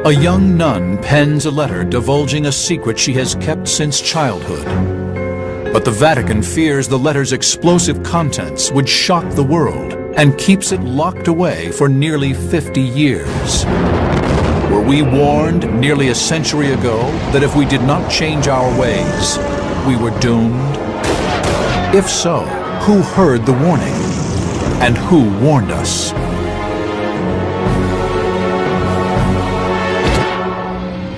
A young nun pens a letter divulging a secret she has kept since childhood. But the Vatican fears the letter's explosive contents would shock the world and keeps it locked away for nearly 50 years. Were we warned nearly a century ago that if we did not change our ways, we were doomed? If so, who heard the warning? And who warned us?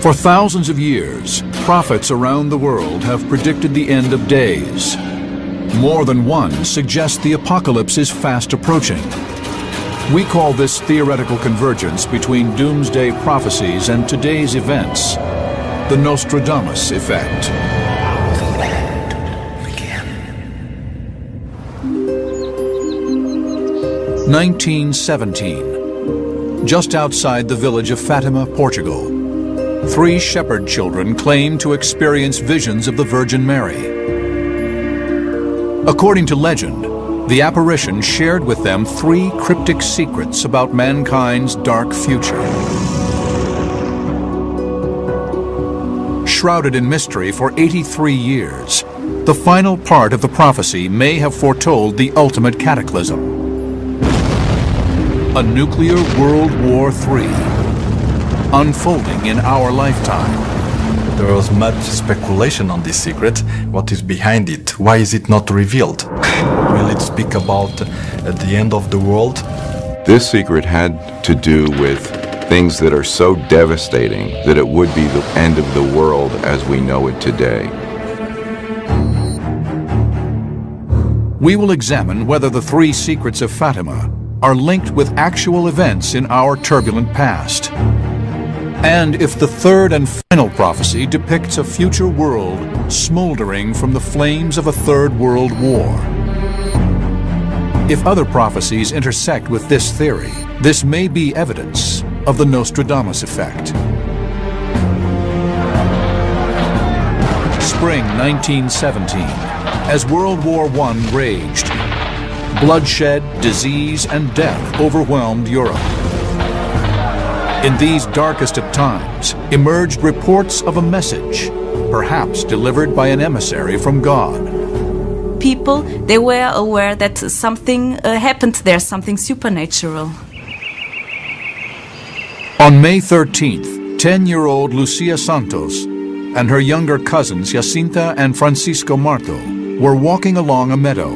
For thousands of years, prophets around the world have predicted the end of days. More than one suggests the apocalypse is fast approaching. We call this theoretical convergence between doomsday prophecies and today's events the Nostradamus effect. The land began. 1917. Just outside the village of Fatima, Portugal, 3 shepherd children claim to experience visions of the Virgin Mary. According to legend, the apparition shared with them 3 cryptic secrets about mankind's dark future. Shrouded in mystery for 83 years, the final part of the prophecy may have foretold the ultimate cataclysm. A nuclear World War III, unfolding in our lifetime. There was much speculation on this secret. What is behind it? Why is it not revealed? Will it speak about the end of the world? This secret had to do with things that are so devastating that it would be the end of the world as we know it today. We will examine whether the 3 secrets of Fatima are linked with actual events in our turbulent past, and if the 3rd and final prophecy depicts a future world smoldering from the flames of a 3rd World War. If other prophecies intersect with this theory, this may be evidence of the Nostradamus effect. Spring 1917, as World War I raged, bloodshed, disease, and death overwhelmed Europe. In these darkest of times emerged reports of a message, perhaps delivered by an emissary from God. People, they were aware that something happened there, something supernatural. On May 13th, 10-year-old Lucia Santos and her younger cousins Jacinta and Francisco Marto were walking along a meadow.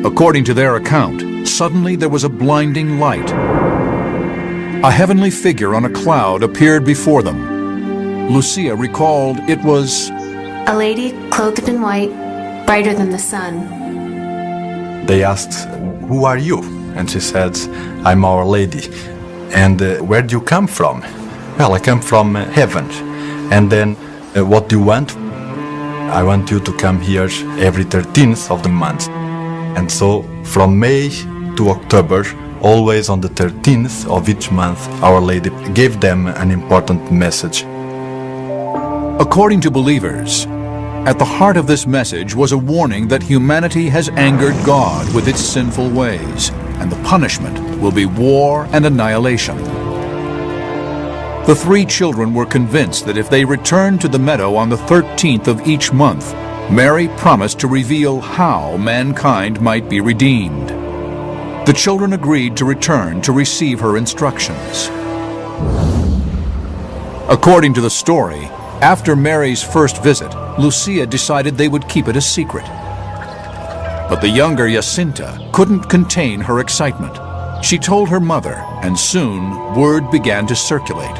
According to their account, suddenly there was a blinding light. A heavenly figure on a cloud appeared before them. Lucia recalled it was a lady clothed in white, brighter than the sun. They asked, "Who are you?" And she said, "I'm Our Lady." "And where do you come from?" "Well, I come from heaven." "And then what do you want?" "I want you to come here every 13th of the month." And so from May to October, always on the 13th of each month, Our Lady gave them an important message. According to believers, at the heart of this message was a warning that humanity has angered God with its sinful ways, and the punishment will be war and annihilation. The 3 children were convinced that if they returned to the meadow on the 13th of each month, Mary promised to reveal how mankind might be redeemed. The children agreed to return to receive her instructions. According to the story, after Mary's first visit, Lucia decided they would keep it a secret. But the younger Jacinta couldn't contain her excitement. She told her mother, and soon word began to circulate.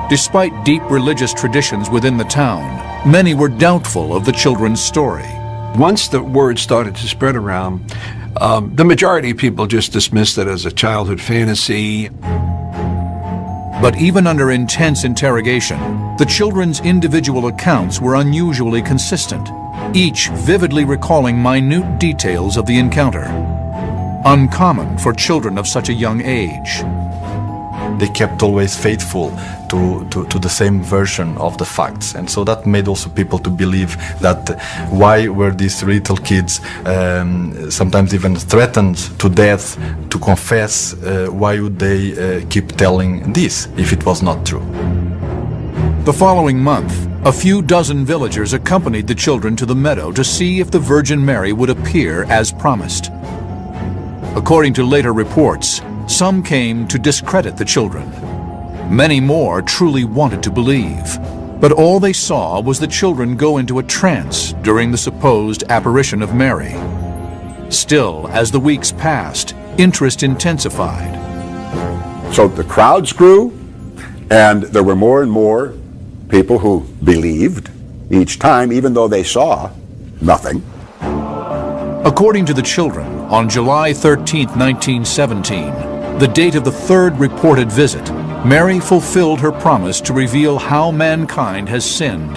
Despite deep religious traditions within the town, many were doubtful of the children's story. Once the word started to spread around, the majority of people just dismissed it as a childhood fantasy. But even under intense interrogation, the children's individual accounts were unusually consistent, each vividly recalling minute details of the encounter, uncommon for children of such a young age. they kept always faithful to the same version of the facts. And so that made also people to believe that why were these little kids sometimes even threatened to death to confess, why would they keep telling this if it was not true? The following month, a few dozen villagers accompanied the children to the meadow to see if the Virgin Mary would appear as promised. According to later reports, some came to discredit the children. Many more truly wanted to believe, but all they saw was the children go into a trance during the supposed apparition of Mary. Still, as the weeks passed, interest intensified. So the crowds grew, and there were more and more people who believed each time, even though they saw nothing. According to the children, on July 13, 1917, the date of the third reported visit, Mary fulfilled her promise to reveal how mankind has sinned,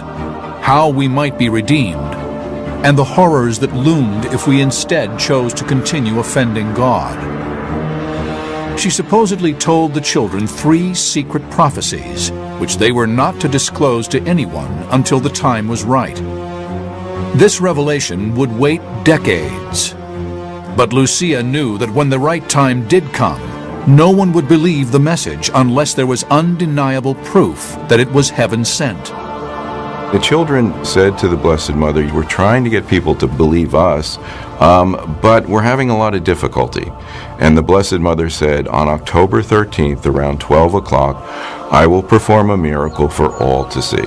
how we might be redeemed, and the horrors that loomed if we instead chose to continue offending God. She supposedly told the children 3 secret prophecies, which they were not to disclose to anyone until the time was right. This revelation would wait decades. But Lucia knew that when the right time did come, no one would believe the message unless there was undeniable proof that it was heaven sent. The children said to the Blessed Mother, "We're trying to get people to believe us, but we're having a lot of difficulty." And the Blessed Mother said, "On October 13th, around 12 o'clock, I will perform a miracle for all to see."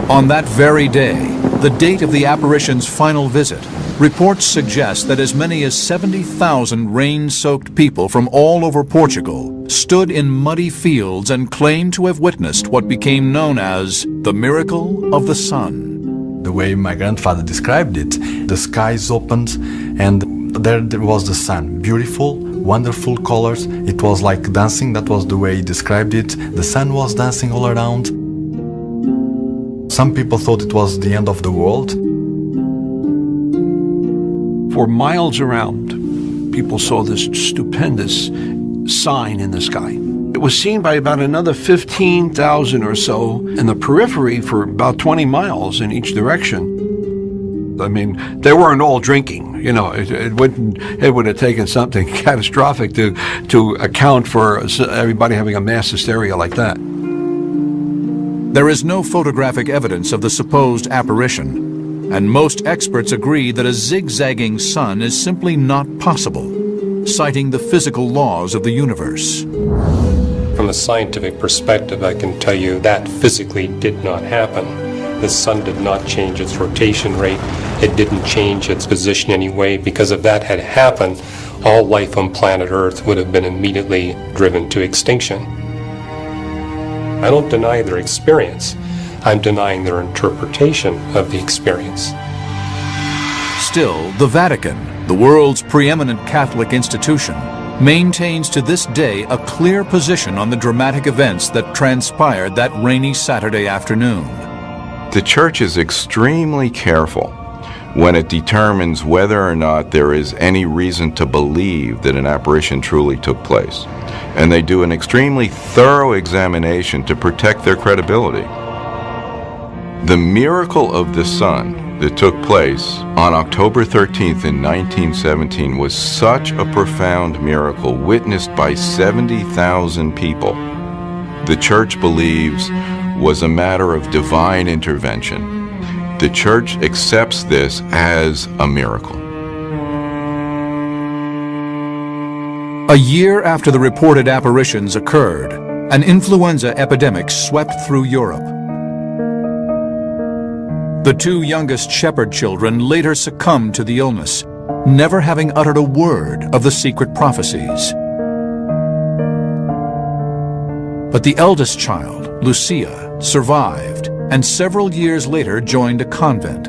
On that very day, the date of the apparition's final visit, reports suggest that as many as 70,000 rain-soaked people from all over Portugal stood in muddy fields and claimed to have witnessed what became known as the miracle of the sun. The way my grandfather described it, the skies opened and there was the sun. Beautiful, wonderful colors. It was like dancing. That was the way he described it. The sun was dancing all around. Some people thought it was the end of the world. For miles around, people saw this stupendous sign in the sky. It was seen by about another 15,000 or so in the periphery for about 20 miles in each direction. I mean, they weren't all drinking. You know, it would have taken something catastrophic to account for everybody having a mass hysteria like that. There is no photographic evidence of the supposed apparition, and most experts agree that a zigzagging sun is simply not possible, citing the physical laws of the universe. From a scientific perspective, I can tell you that physically did not happen. The sun did not change its rotation rate. It didn't change its position anyway, because if that had happened, all life on planet Earth would have been immediately driven to extinction. I don't deny their experience. I'm denying their interpretation of the experience. Still, the Vatican, the world's preeminent Catholic institution, maintains to this day a clear position on the dramatic events that transpired that rainy Saturday afternoon. The Church is extremely careful when it determines whether or not there is any reason to believe that an apparition truly took place. And they do an extremely thorough examination to protect their credibility. The miracle of the sun that took place on October 13th in 1917 was such a profound miracle witnessed by 70,000 people. The Church believes was a matter of divine intervention. The Church accepts this as a miracle. A year after the reported apparitions occurred, an influenza epidemic swept through Europe. The 2 youngest shepherd children later succumbed to the illness, never having uttered a word of the secret prophecies. But the eldest child, Lucia, survived, and several years later joined a convent.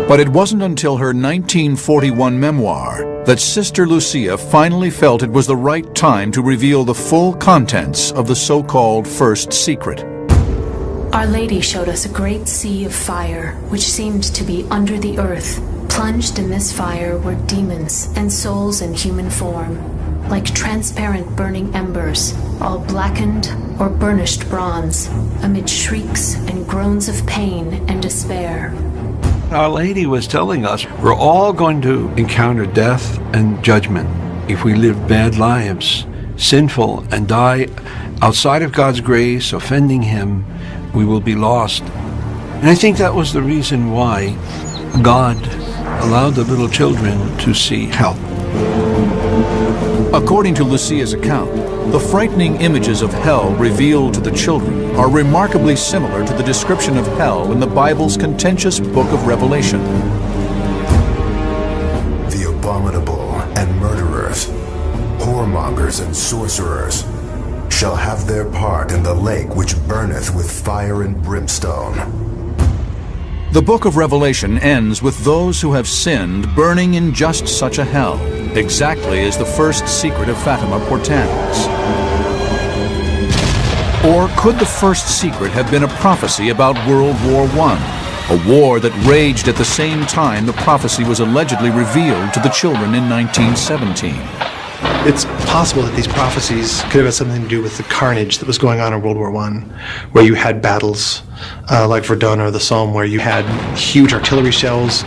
But it wasn't until her 1941 memoir that Sister Lucia finally felt it was the right time to reveal the full contents of the so-called first secret. Our Lady showed us a great sea of fire, which seemed to be under the earth. Plunged in this fire were demons and souls in human form. like transparent burning embers, all blackened or burnished bronze, amid shrieks and groans of pain and despair. Our Lady was telling us we're all going to encounter death and judgment if we live bad lives, sinful, and die outside of God's grace, offending Him. We will be lost. And I think that was the reason why God allowed the little children to see hell. According to Lucia's account, the frightening images of hell revealed to the children are remarkably similar to the description of hell in the Bible's contentious book of Revelation. The abominable and murderers, whoremongers and sorcerers, shall have their part in the lake which burneth with fire and brimstone. The book of Revelation ends with those who have sinned burning in just such a hell, exactly as the first secret of Fatima portends. Or could the first secret have been a prophecy about World War I, a war that raged at the same time the prophecy was allegedly revealed to the children in 1917? It's possible that these prophecies could have had something to do with the carnage that was going on in World War I, where you had battles like Verdun or the Somme, where you had huge artillery shells,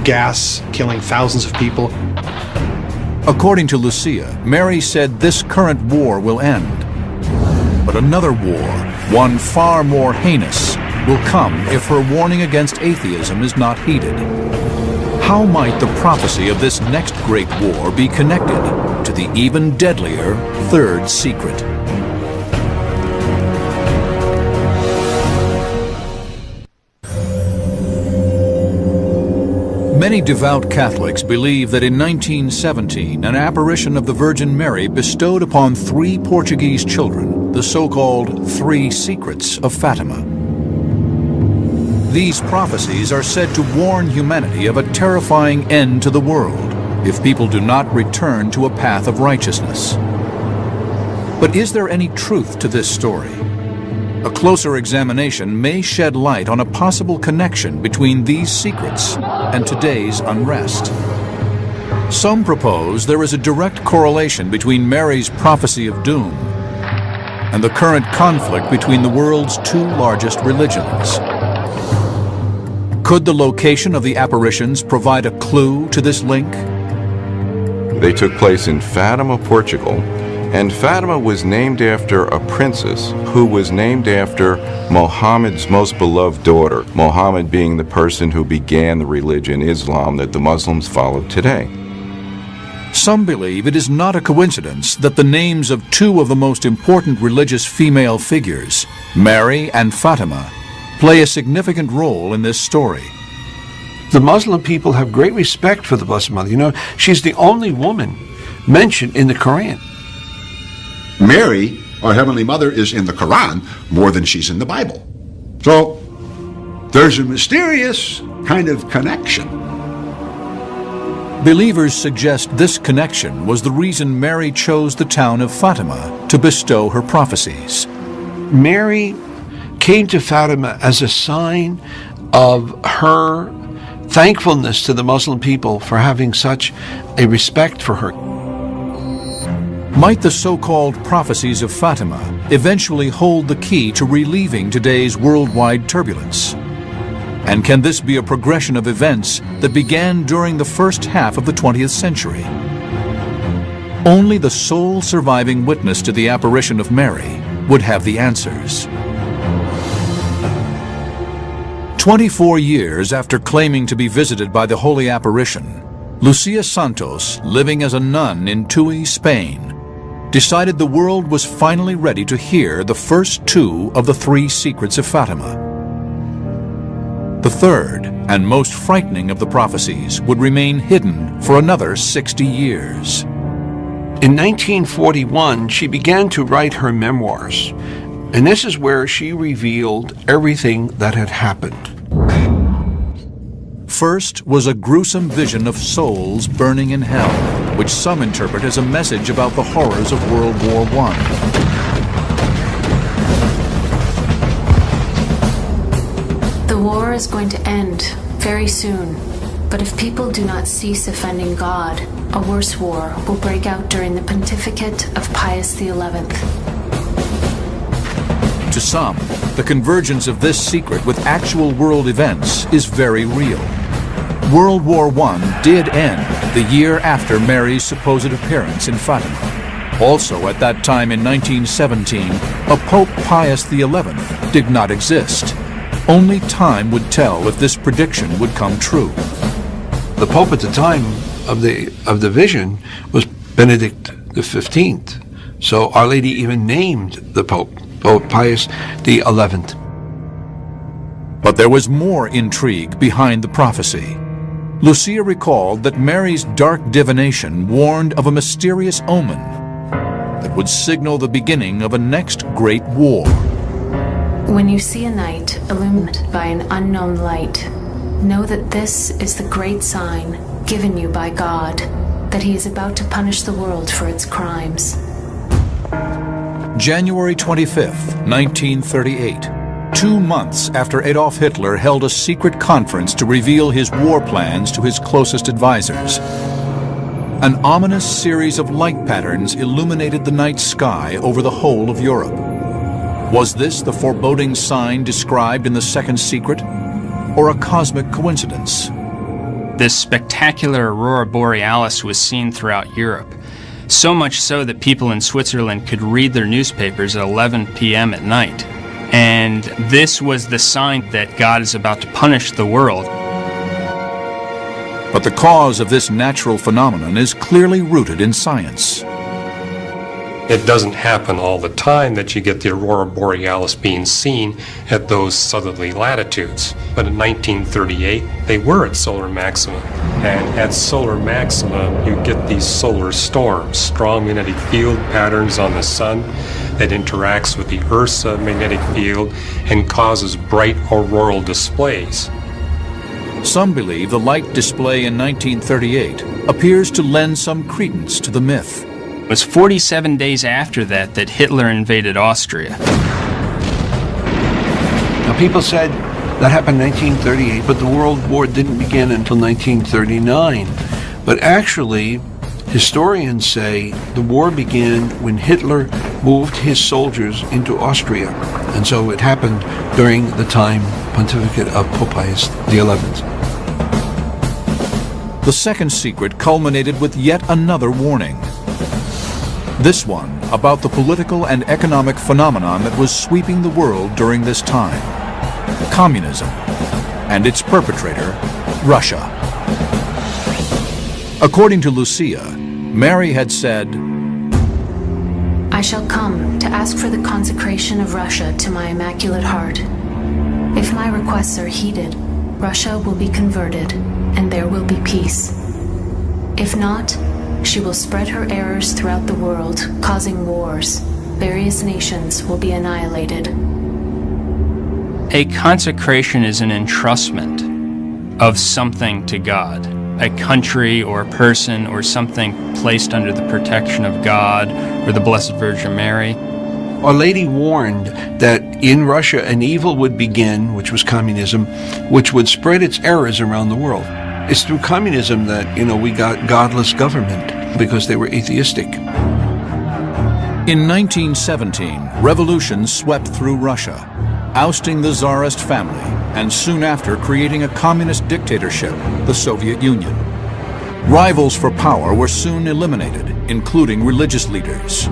gas killing thousands of people. According to Lucia, Mary said this current war will end. But another war, one far more heinous, will come if her warning against atheism is not heeded. How might the prophecy of this next great war be connected to the even deadlier third secret? Many devout Catholics believe that in 1917, an apparition of the Virgin Mary bestowed upon 3 Portuguese children the so-called 3 Secrets of Fatima. These prophecies are said to warn humanity of a terrifying end to the world if people do not return to a path of righteousness. But is there any truth to this story? A closer examination may shed light on a possible connection between these secrets and today's unrest. Some propose there is a direct correlation between Mary's prophecy of doom and the current conflict between the world's 2 largest religions. Could the location of the apparitions provide a clue to this link? They took place in Fatima, Portugal, and Fatima was named after a princess who was named after Muhammad's most beloved daughter, Muhammad being the person who began the religion Islam that the Muslims follow today. Some believe it is not a coincidence that the names of 2 of the most important religious female figures, Mary and Fatima, play a significant role in this story. The Muslim people have great respect for the Blessed Mother. You know, she's the only woman mentioned in the Quran. Mary, our Heavenly Mother, is in the Quran more than she's in the Bible. So there's a mysterious kind of connection. Believers suggest this connection was the reason Mary chose the town of Fatima to bestow her prophecies. Mary came to Fatima as a sign of her thankfulness to the Muslim people for having such a respect for her. Might the so-called prophecies of Fatima eventually hold the key to relieving today's worldwide turbulence? And can this be a progression of events that began during the first half of the 20th century? Only the sole surviving witness to the apparition of Mary would have the answers. 24 years after claiming to be visited by the Holy Apparition, Lucia Santos, living as a nun in Tui, Spain, decided the world was finally ready to hear the first 2 of the 3 secrets of Fatima. The third and most frightening of the prophecies would remain hidden for another 60 years. In 1941, she began to write her memoirs, and this is where she revealed everything that had happened. First was a gruesome vision of souls burning in hell, which some interpret as a message about the horrors of World War I. The war is going to end very soon, but if people do not cease offending God, a worse war will break out during the pontificate of Pius XI. To some, the convergence of this secret with actual world events is very real. World War I did end the year after Mary's supposed appearance in Fatima. Also at that time in 1917, a Pope Pius XI did not exist. Only time would tell if this prediction would come true. The Pope at the time of the vision was Benedict XV. So Our Lady even named the Pope Pius XI. But there was more intrigue behind the prophecy. Lucia recalled that Mary's dark divination warned of a mysterious omen that would signal the beginning of a next great war. When you see a night illumined by an unknown light, know that this is the great sign given you by God, that He is about to punish the world for its crimes. January 25th, 1938. 2 months after Adolf Hitler held a secret conference to reveal his war plans to his closest advisors. An ominous series of light patterns illuminated the night sky over the whole of Europe. Was this the foreboding sign described in the Second Secret, or a cosmic coincidence? This spectacular aurora borealis was seen throughout Europe, so much so that people in Switzerland could read their newspapers at 11 p.m. at night. And this was the sign that God is about to punish the world. But the cause of this natural phenomenon is clearly rooted in science. It doesn't happen all the time that you get the aurora borealis being seen at those southerly latitudes. But in 1938, they were at solar maxima. And at solar maxima, you get these solar storms, strong magnetic field patterns on the sun that interacts with the Earth's magnetic field and causes bright auroral displays. Some believe the light display in 1938 appears to lend some credence to the myth. It was 47 days after that that Hitler invaded Austria. Now people said that happened in 1938, but the World War didn't begin until 1939. But actually, historians say the war began when Hitler moved his soldiers into Austria. And so it happened during the time pontificate of Pope Pius XI. The Second Secret culminated with yet another warning. This one about the political and economic phenomenon that was sweeping the world during this time: communism, and its perpetrator, Russia. According to Lucia, Mary had said, I shall come to ask for the consecration of Russia to my Immaculate Heart. If my requests are heeded, Russia will be converted, and there will be peace. If not, she will spread her errors throughout the world, causing wars. Various nations will be annihilated. A consecration is an entrustment of something to God. A country or a person or something placed under the protection of God or the Blessed Virgin Mary. Our Lady warned that in Russia an evil would begin, which was communism, which would spread its errors around the world. It's through communism that, we got godless government because they were atheistic. In 1917, revolution swept through Russia, ousting the Tsarist family, and soon after creating a communist dictatorship, the Soviet Union. Rivals for power were soon eliminated, including religious leaders.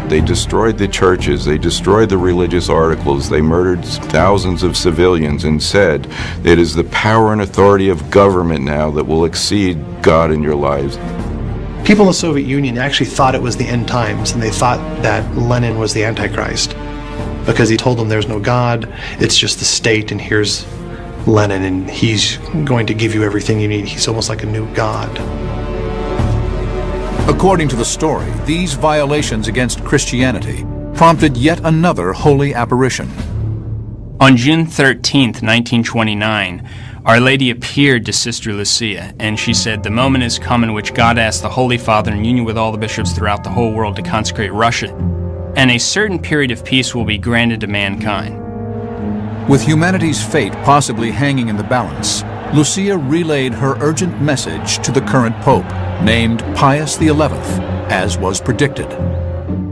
They destroyed the churches, they destroyed the religious articles, they murdered thousands of civilians and said, it is the power and authority of government now that will exceed God in your lives. People in the Soviet Union actually thought it was the end times, and they thought that Lenin was the Antichrist, because he told them there's no God, it's just the state, and here's Lenin, and he's going to give you everything you need. He's almost like a new God. According to the story, these violations against Christianity prompted yet another holy apparition. On June 13th, 1929, Our Lady appeared to Sister Lucia, and she said, the moment is come in which God asked the Holy Father in union with all the bishops throughout the whole world to consecrate Russia, and a certain period of peace will be granted to mankind. With humanity's fate possibly hanging in the balance, Lucia relayed her urgent message to the current Pope. named Pius XI, as was predicted.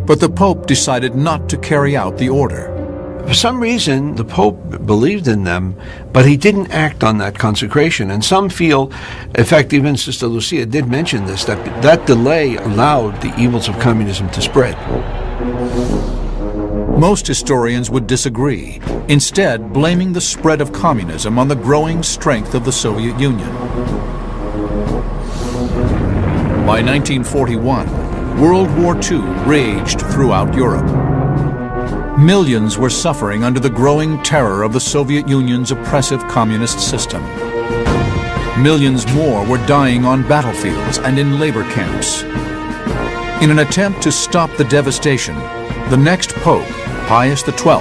But the Pope decided not to carry out the order. For some reason, the Pope believed in them, but he didn't act on that consecration. And some feel, in fact, even Sister Lucia did mention this, that that delay allowed the evils of communism to spread. Most historians would disagree, instead blaming the spread of communism on the growing strength of the Soviet Union. By 1941, World War II raged throughout Europe. Millions were suffering under the growing terror of the Soviet Union's oppressive communist system. Millions more were dying on battlefields and in labor camps. In an attempt to stop the devastation, the next Pope, Pius XII,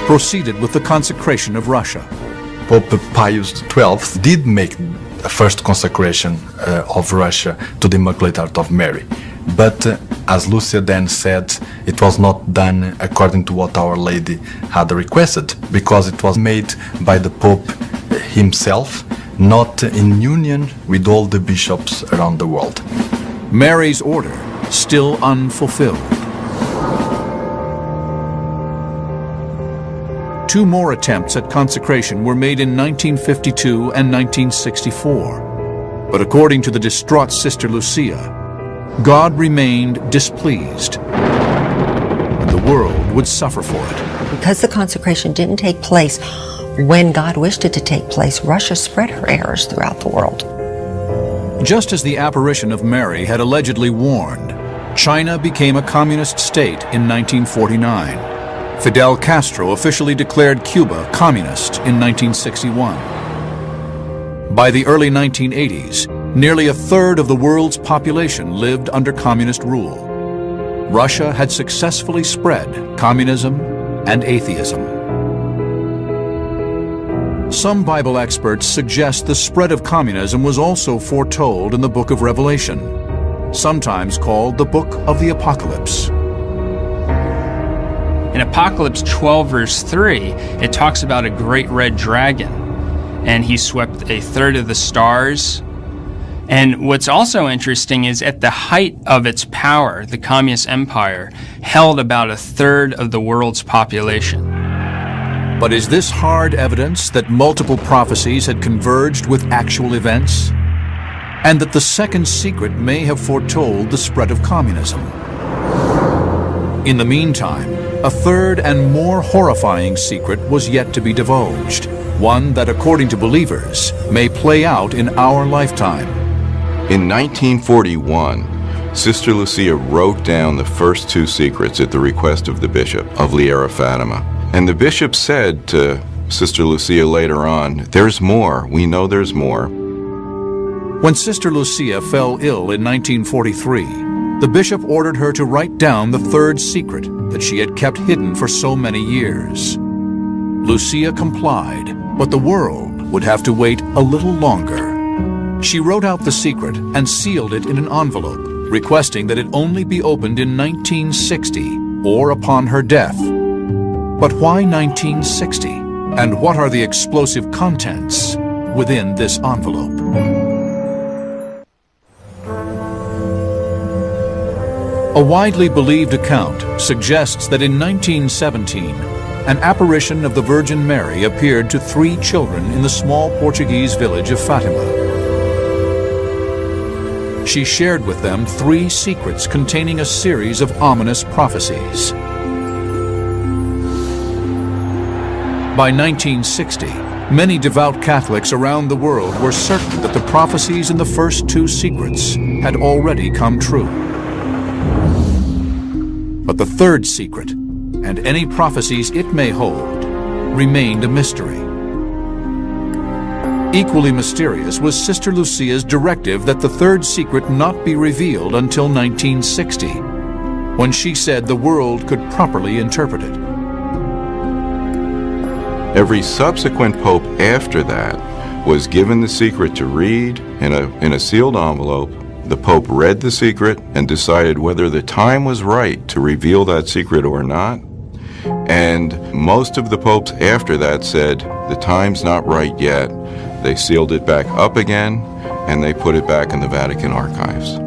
proceeded with the consecration of Russia. Pope Pius XII did make a first consecration of Russia to the Immaculate Heart of Mary. But as Lucia then said, it was not done according to what Our Lady had requested, because it was made by the Pope himself, not in union with all the bishops around the world. Mary's order still unfulfilled. Two more attempts at consecration were made in 1952 and 1964. But according to the distraught Sister Lucia, God remained displeased, and the world would suffer for it. Because the consecration didn't take place when God wished it to take place, Russia spread her errors throughout the world. Just as the apparition of Mary had allegedly warned, China became a communist state in 1949. Fidel Castro officially declared Cuba communist in 1961. By the early 1980s, nearly a third of the world's population lived under communist rule. Russia had successfully spread communism and atheism. Some Bible experts suggest the spread of communism was also foretold in the Book of Revelation, sometimes called the Book of the Apocalypse. In Apocalypse 12, verse 3, it talks about a great red dragon, and he swept a third of the stars. And what's also interesting is at the height of its power, the Communist Empire held about a third of the world's population. But is this hard evidence that multiple prophecies had converged with actual events? And that the second secret may have foretold the spread of communism? In the meantime, a third and more horrifying secret was yet to be divulged, one that, according to believers, may play out in our lifetime. In 1941, Sister Lucia wrote down the first two secrets at the request of the Bishop of Liera Fatima. And the Bishop said to Sister Lucia later on, "There's more. We know there's more." When Sister Lucia fell ill in 1943, the Bishop ordered her to write down the third secret that she had kept hidden for so many years. Lucia complied, but the world would have to wait a little longer. She wrote out the secret and sealed it in an envelope, requesting that it only be opened in 1960 or upon her death. But why 1960? And what are the explosive contents within this envelope? A widely believed account suggests that in 1917, an apparition of the Virgin Mary appeared to 3 children in the small Portuguese village of Fatima. She shared with them 3 secrets containing a series of ominous prophecies. By 1960, many devout Catholics around the world were certain that the prophecies in the first 2 secrets had already come true. But the third secret, and any prophecies it may hold, remained a mystery. Equally mysterious was Sister Lucia's directive that the third secret not be revealed until 1960, when she said the world could properly interpret it. Every subsequent pope after that was given the secret to read in a sealed envelope. The Pope read the secret and decided whether the time was right to reveal that secret or not. And most of the popes after that said, the time's not right yet. They sealed it back up again, and they put it back in the Vatican archives.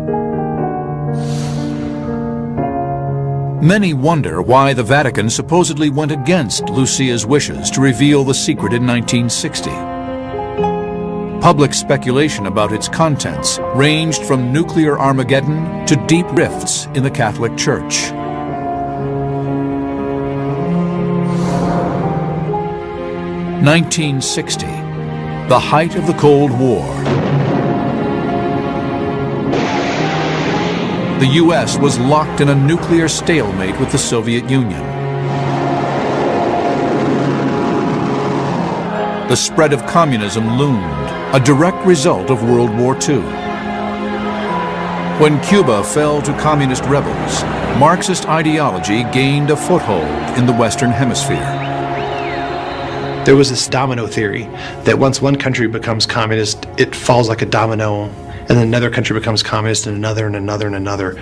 Many wonder why the Vatican supposedly went against Lucia's wishes to reveal the secret in 1960. Public speculation about its contents ranged from nuclear Armageddon to deep rifts in the Catholic Church. (1960), the height of the Cold War. The U.S. was locked in a nuclear stalemate with the Soviet Union. The spread of communism loomed, a direct result of World War II. When Cuba fell to communist rebels, Marxist ideology gained a foothold in the Western Hemisphere. There was this domino theory that once one country becomes communist, it falls like a domino, and then another country becomes communist, and another, and another, and another.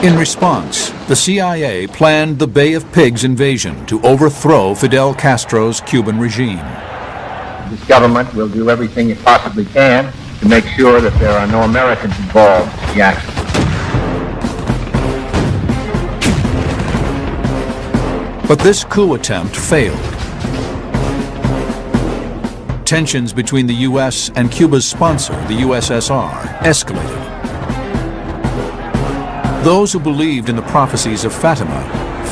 In response, the CIA planned the Bay of Pigs invasion to overthrow Fidel Castro's Cuban regime. This government will do everything it possibly can to make sure that there are no Americans involved in the action. But this coup attempt failed. Tensions between the U.S. and Cuba's sponsor, the USSR, escalated. Those who believed in the prophecies of Fatima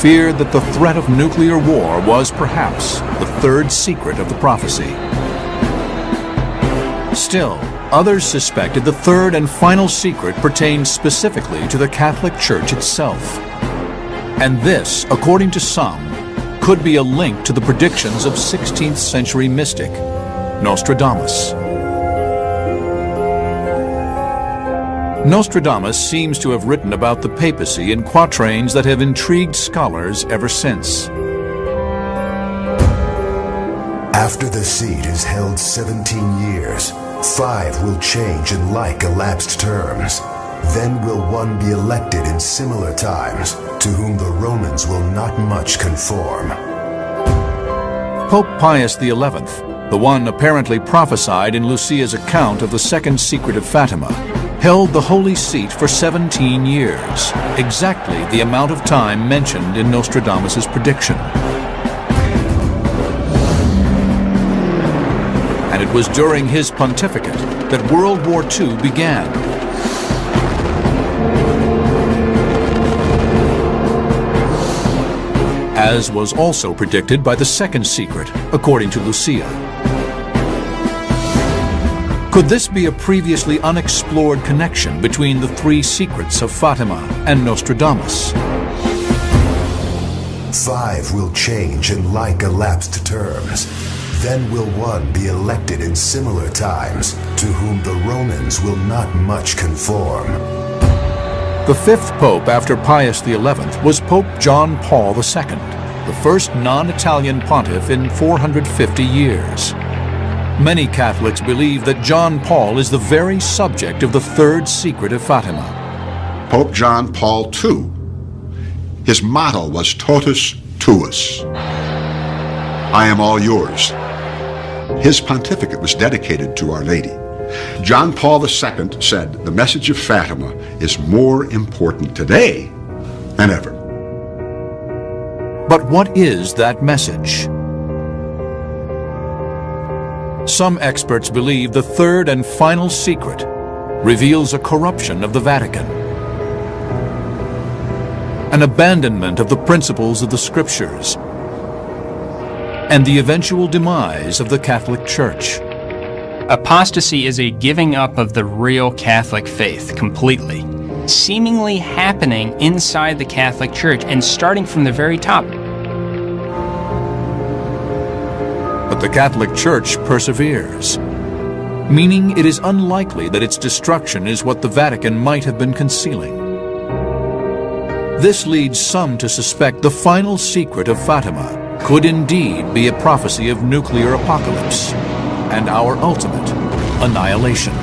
feared that the threat of nuclear war was perhaps the third secret of the prophecy. Still, others suspected the third and final secret pertained specifically to the Catholic Church itself. And this, according to some, could be a link to the predictions of 16th century mystic Nostradamus. Nostradamus seems to have written about the papacy in quatrains that have intrigued scholars ever since. After the seat is held 17 years, 5 will change in like elapsed terms. Then will one be elected in similar times, to whom the Romans will not much conform. Pope Pius XI, the one apparently prophesied in Lucia's account of the second secret of Fatima, held the Holy Seat for 17 years, exactly the amount of time mentioned in Nostradamus' prediction. And it was during his pontificate that World War II began. As was also predicted by the second secret, according to Lucia. Could this be a previously unexplored connection between the 3 secrets of Fatima and Nostradamus? 5 will change in like elapsed terms. Then will one be elected in similar times, to whom the Romans will not much conform. The 5th Pope after Pius XI was Pope John Paul II, the first non-Italian pontiff in 450 years. Many Catholics believe that John Paul is the very subject of the third secret of Fatima. Pope John Paul II, his motto was Totus Tuus, I am all yours. His pontificate was dedicated to Our Lady. John Paul II said the message of Fatima is more important today than ever. But what is that message? Some experts believe the third and final secret reveals a corruption of the Vatican, an abandonment of the principles of the Scriptures, and the eventual demise of the Catholic Church. Apostasy is a giving up of the real Catholic faith completely, seemingly happening inside the Catholic Church and starting from the very top. But the Catholic Church perseveres, meaning it is unlikely that its destruction is what the Vatican might have been concealing. This leads some to suspect the final secret of Fatima could indeed be a prophecy of nuclear apocalypse and our ultimate annihilation.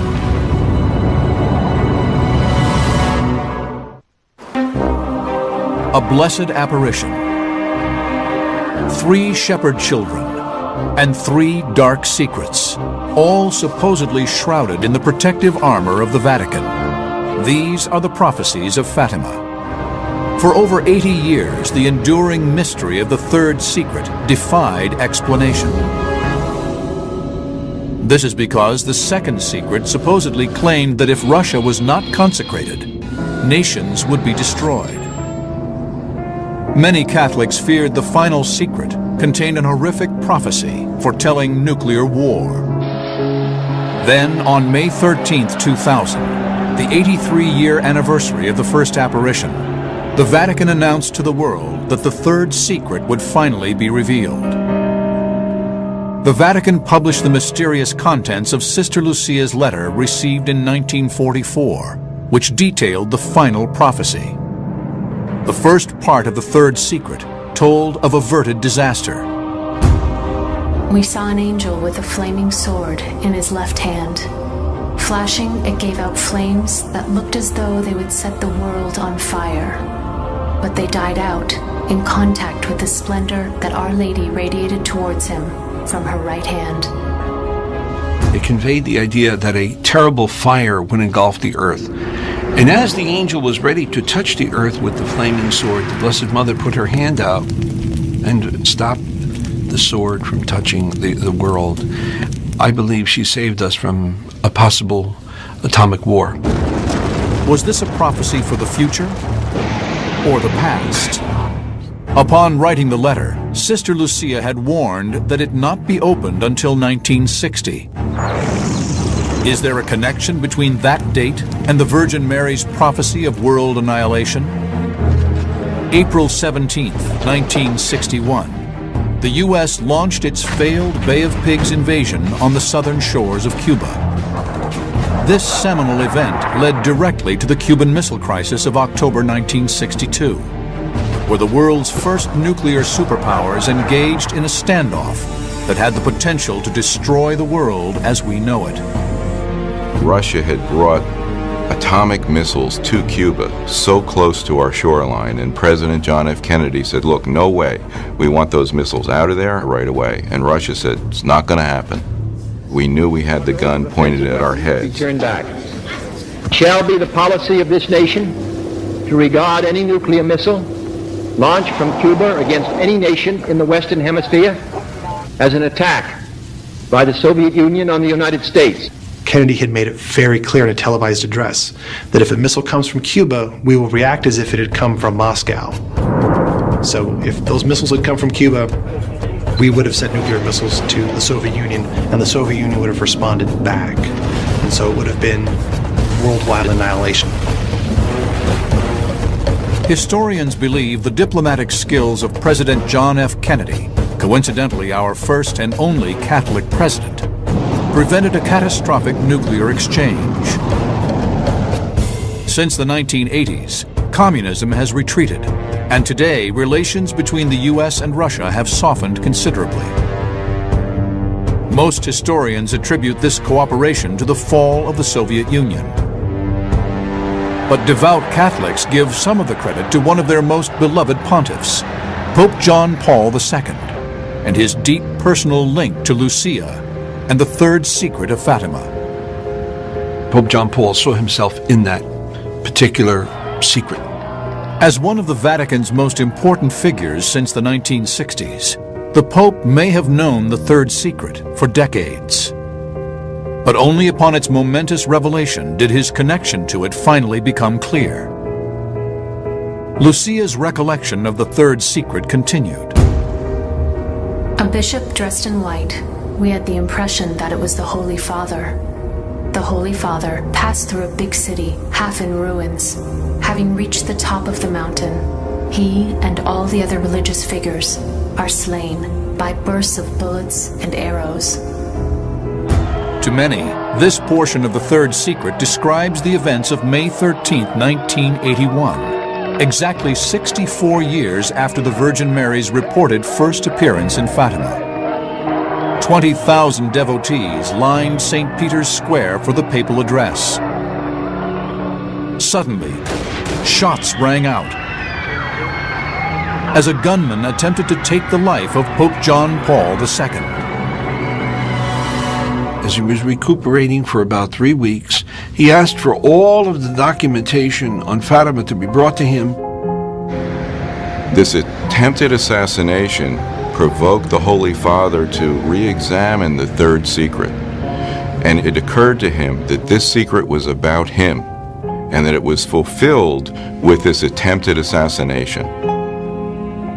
A blessed apparition. 3 shepherd children, and 3 dark secrets, all supposedly shrouded in the protective armor of the Vatican. These are the prophecies of Fatima. For over 80 years, the enduring mystery of the third secret defied explanation. This is because the second secret supposedly claimed that if Russia was not consecrated, nations would be destroyed. Many Catholics feared the final secret contained an horrific prophecy foretelling nuclear war. Then, on May 13, 2000, the 83-year anniversary of the first apparition, the Vatican announced to the world that the third secret would finally be revealed. The Vatican published the mysterious contents of Sister Lucia's letter received in 1944, which detailed the final prophecy. The first part of the third secret told of averted disaster. We saw an angel with a flaming sword in his left hand. Flashing, it gave out flames that looked as though they would set the world on fire. But they died out in contact with the splendor that Our Lady radiated towards him from her right hand. It conveyed the idea that a terrible fire would engulf the earth. And as the angel was ready to touch the earth with the flaming sword, the Blessed Mother put her hand out and stopped the sword from touching the world. I believe she saved us from a possible atomic war. Was this a prophecy for the future or the past? Upon writing the letter, Sister Lucia had warned that it not be opened until 1960. Is there a connection between that date and the Virgin Mary's prophecy of world annihilation? April 17, 1961. The U.S. launched its failed Bay of Pigs invasion on the southern shores of Cuba. This seminal event led directly to the Cuban Missile Crisis of October 1962, where the world's first nuclear superpowers engaged in a standoff that had the potential to destroy the world as we know it. Russia had brought atomic missiles to Cuba so close to our shoreline, and President John F. Kennedy said, look, no way. We want those missiles out of there right away. And Russia said, it's not going to happen. We knew we had the gun pointed at our heads. Turn back. Shall be the policy of this nation to regard any nuclear missile launched from Cuba against any nation in the Western Hemisphere as an attack by the Soviet Union on the United States. Kennedy had made it very clear in a televised address that if a missile comes from Cuba, we will react as if it had come from Moscow. So if those missiles had come from Cuba, we would have sent nuclear missiles to the Soviet Union, and the Soviet Union would have responded back. And so it would have been worldwide annihilation. Historians believe the diplomatic skills of President John F. Kennedy, coincidentally our first and only Catholic president, prevented a catastrophic nuclear exchange. Since the 1980s, communism has retreated, and today relations between the U.S. and Russia have softened considerably. Most historians attribute this cooperation to the fall of the Soviet Union. But devout Catholics give some of the credit to one of their most beloved pontiffs, Pope John Paul II, and his deep personal link to Lucia and the third secret of Fatima. Pope John Paul saw himself in that particular secret. As one of the Vatican's most important figures since the 1960s, the Pope may have known the third secret for decades. But only upon its momentous revelation did his connection to it finally become clear. Lucia's recollection of the third secret continued. A bishop dressed in white, we had the impression that it was the Holy Father. The Holy Father passed through a big city, half in ruins. Having reached the top of the mountain, he and all the other religious figures are slain by bursts of bullets and arrows. To many, this portion of the third secret describes the events of May 13, 1981, exactly 64 years after the Virgin Mary's reported first appearance in Fatima. 20,000 devotees lined St. Peter's Square for the papal address. Suddenly, shots rang out as a gunman attempted to take the life of Pope John Paul II. as he was recuperating for about 3 weeks, he asked for all of the documentation on Fatima to be brought to him. This attempted assassination provoked the Holy Father to re-examine the third secret. And it occurred to him that this secret was about him, and that it was fulfilled with this attempted assassination.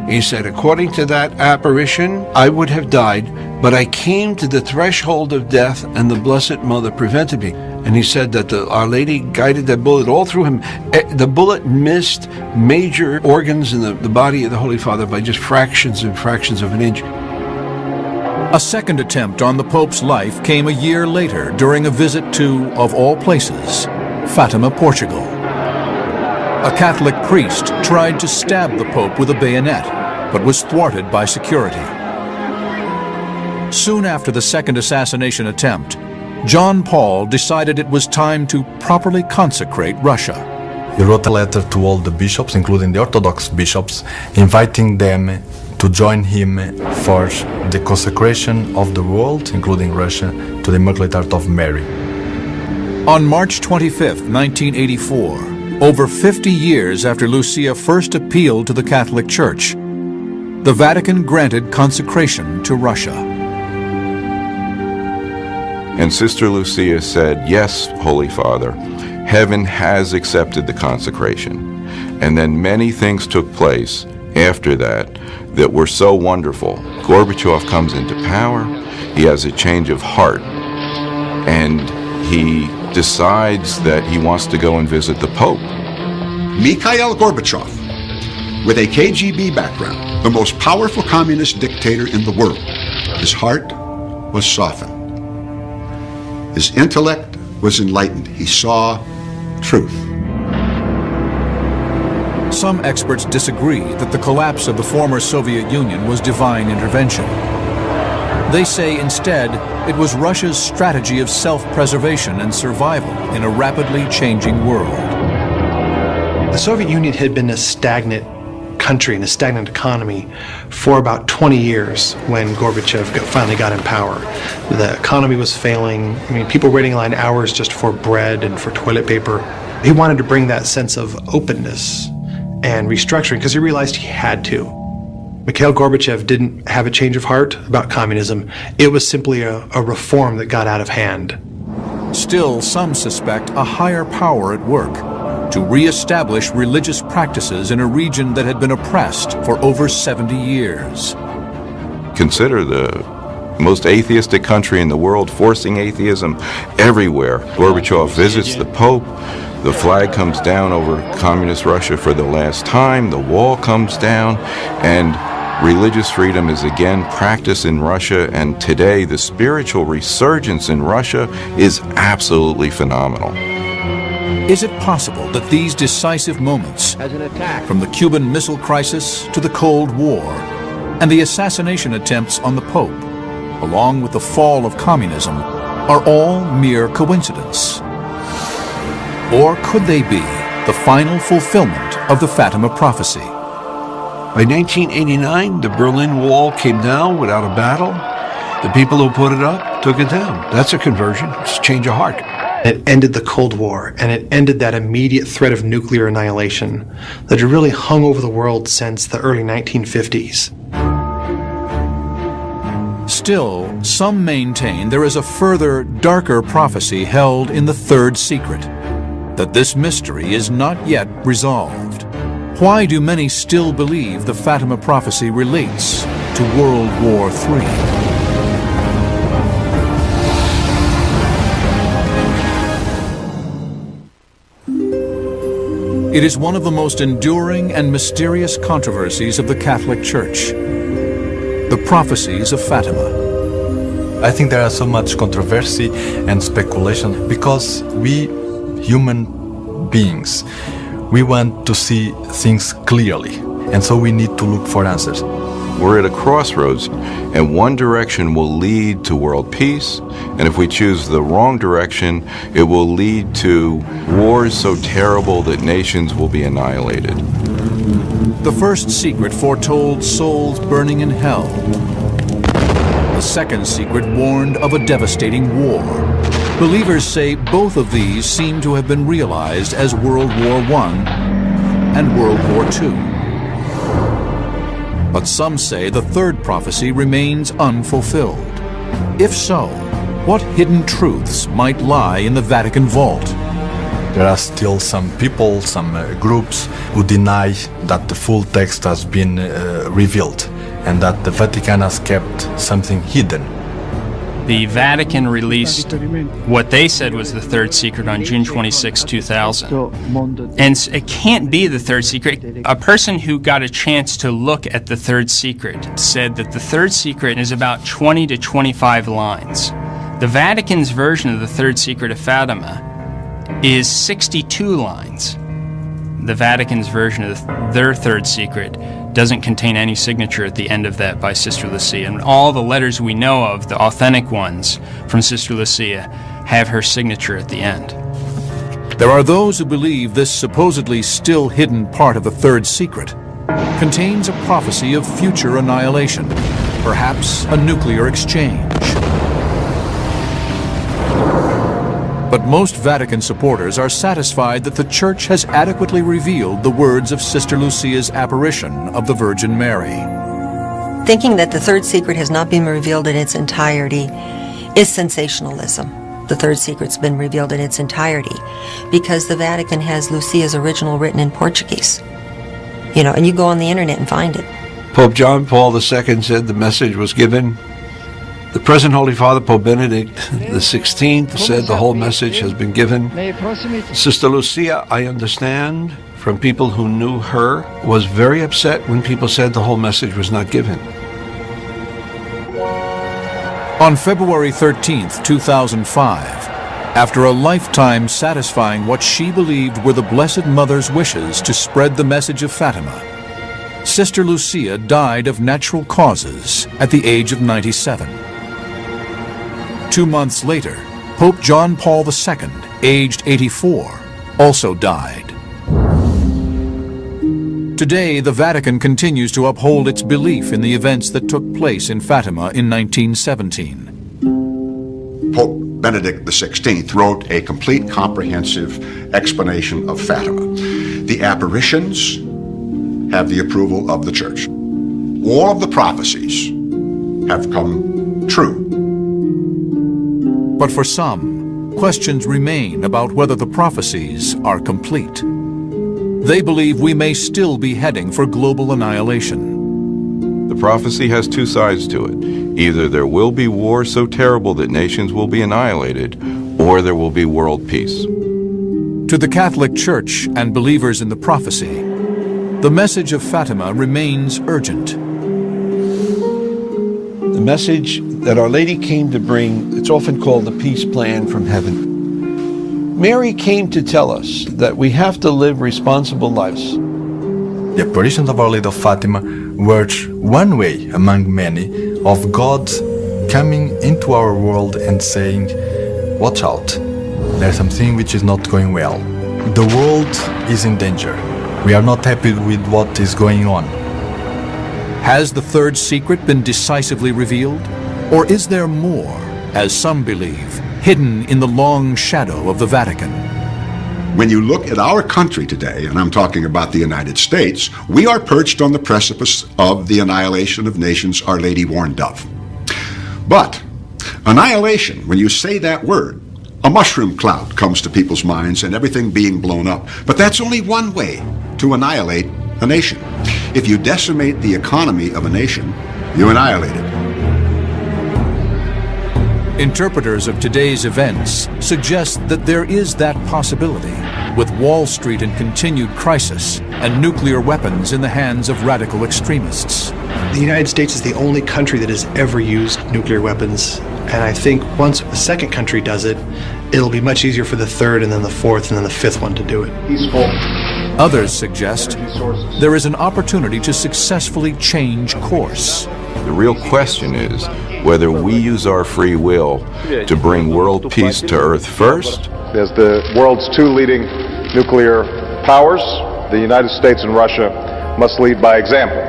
He said, according to that apparition, I would have died, but I came to the threshold of death, and the Blessed Mother prevented me. And he said that Our Lady guided that bullet all through him. The bullet missed major organs in the body of the Holy Father by just fractions and fractions of an inch. A second attempt on the Pope's life came a year later during a visit to, of all places, Fatima, Portugal. A Catholic priest tried to stab the Pope with a bayonet, but was thwarted by security. Soon after the second assassination attempt, John Paul decided it was time to properly consecrate Russia. He wrote a letter to all the bishops, including the Orthodox bishops, inviting them to join him for the consecration of the world, including Russia, to the Immaculate Heart of Mary. On March 25, 1984, over 50 years after Lucia first appealed to the Catholic Church, the Vatican granted consecration to Russia. And Sister Lucia said, yes, Holy Father, heaven has accepted the consecration. And then many things took place after that that were so wonderful. Gorbachev comes into power, he has a change of heart, and he decides that he wants to go and visit the Pope. Mikhail Gorbachev, with a KGB background, the most powerful communist dictator in the world, his heart was softened. His intellect was enlightened. He saw truth. Some experts disagree that the collapse of the former Soviet Union was divine intervention. They say instead it was Russia's strategy of self-preservation and survival in a rapidly changing world. The Soviet Union had been a stagnant country and a stagnant economy for about 20 years when Gorbachev finally got in power. The economy was failing. I mean, people waiting in line hours just for bread and for toilet paper. He wanted to bring that sense of openness and restructuring because he realized he had to. Mikhail Gorbachev didn't have a change of heart about communism. It was simply a reform that got out of hand. Still, some suspect a higher power at work to re-establish religious practices in a region that had been oppressed for over 70 years. Consider the most atheistic country in the world forcing atheism everywhere. Gorbachev visits the Pope, the flag comes down over communist Russia for the last time, the wall comes down, and religious freedom is again practiced in Russia, and today the spiritual resurgence in Russia is absolutely phenomenal. Is it possible that these decisive moments, from the Cuban Missile Crisis to the Cold War, and the assassination attempts on the Pope, along with the fall of communism, are all mere coincidence? Or could they be the final fulfillment of the Fatima prophecy? By 1989, the Berlin Wall came down without a battle. The people who put it up took it down. That's a conversion. It's a change of heart. It ended the Cold War, and it ended that immediate threat of nuclear annihilation that had really hung over the world since the early 1950s. Still, some maintain there is a further, darker prophecy held in the third secret, that this mystery is not yet resolved. Why do many still believe the Fatima prophecy relates to World War III? It is one of the most enduring and mysterious controversies of the Catholic Church, the prophecies of Fatima. I think there is so much controversy and speculation because we, human beings, we want to see things clearly, and so we need to look for answers. We're at a crossroads, and one direction will lead to world peace, and if we choose the wrong direction, it will lead to wars so terrible that nations will be annihilated. The first secret foretold souls burning in hell. The second secret warned of a devastating war. Believers say both of these seem to have been realized as World War I and World War II. But some say the third prophecy remains unfulfilled. If so, what hidden truths might lie in the Vatican vault? There are still some people, some groups who deny that the full text has been revealed and that the Vatican has kept something hidden. The Vatican released what they said was the third secret on June 26, 2000. And it can't be the third secret. A person who got a chance to look at the third secret said that the third secret is about 20 to 25 lines. The Vatican's version of the third secret of Fatima is 62 lines. The Vatican's version of their third secret doesn't contain any signature at the end of that by Sister Lucia. And all the letters we know of, the authentic ones from Sister Lucia, have her signature at the end. There are those who believe this supposedly still hidden part of the third secret contains a prophecy of future annihilation, perhaps a nuclear exchange. But most Vatican supporters are satisfied that the Church has adequately revealed the words of Sister Lucia's apparition of the Virgin Mary. Thinking that the third secret has not been revealed in its entirety is sensationalism. The third secret's been revealed in its entirety because the Vatican has Lucia's original written in Portuguese. You know, and you go on the internet and find it. Pope John Paul II said the message was given. The present Holy Father, Pope Benedict XVI, said the whole message has been given. Sister Lucia, I understand from people who knew her, was very upset when people said the whole message was not given. On February 13th, 2005, after a lifetime satisfying what she believed were the Blessed Mother's wishes to spread the message of Fatima, Sister Lucia died of natural causes at the age of 97. 2 months later, Pope John Paul II, aged 84, also died. Today, the Vatican continues to uphold its belief in the events that took place in Fatima in 1917. Pope Benedict XVI wrote a complete, comprehensive explanation of Fatima. The apparitions have the approval of the Church. All of the prophecies have come true. But for some, questions remain about whether the prophecies are complete. They believe we may still be heading for global annihilation. The prophecy has two sides to it. Either there will be war so terrible that nations will be annihilated, or there will be world peace. To the Catholic Church and believers in the prophecy, the message of Fatima remains urgent. The message that Our Lady came to bring, it's often called the peace plan from heaven. Mary came to tell us that we have to live responsible lives. The apparitions of Our Lady of Fatima were one way among many of God coming into our world and saying, watch out, there's something which is not going well. The world is in danger. We are not happy with what is going on. Has the third secret been decisively revealed? Or is there more, as some believe, hidden in the long shadow of the Vatican? When you look at our country today, and I'm talking about the United States, we are perched on the precipice of the annihilation of nations Our Lady warned of. But annihilation, when you say that word, a mushroom cloud comes to people's minds and everything being blown up. But that's only one way to annihilate a nation. If you decimate the economy of a nation, you annihilate it. Interpreters of today's events suggest that there is that possibility, with Wall Street in continued crisis and nuclear weapons in the hands of radical extremists. The United States is the only country that has ever used nuclear weapons, and I think once the second country does it, it'll be much easier for the third and then the fourth and then the fifth one to do it. Peaceful. Others suggest there is an opportunity to successfully change course. The real question is whether we use our free will to bring world peace to Earth first. As the world's two leading nuclear powers, the United States and Russia must lead by example.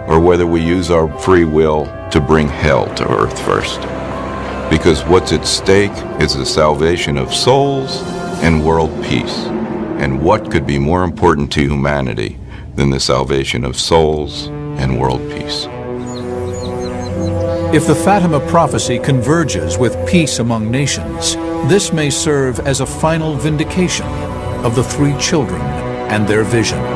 Or whether we use our free will to bring hell to earth first. Because what's at stake is the salvation of souls and world peace. And what could be more important to humanity than the salvation of souls and world peace? If the Fatima prophecy converges with peace among nations, this may serve as a final vindication of the three children and their vision.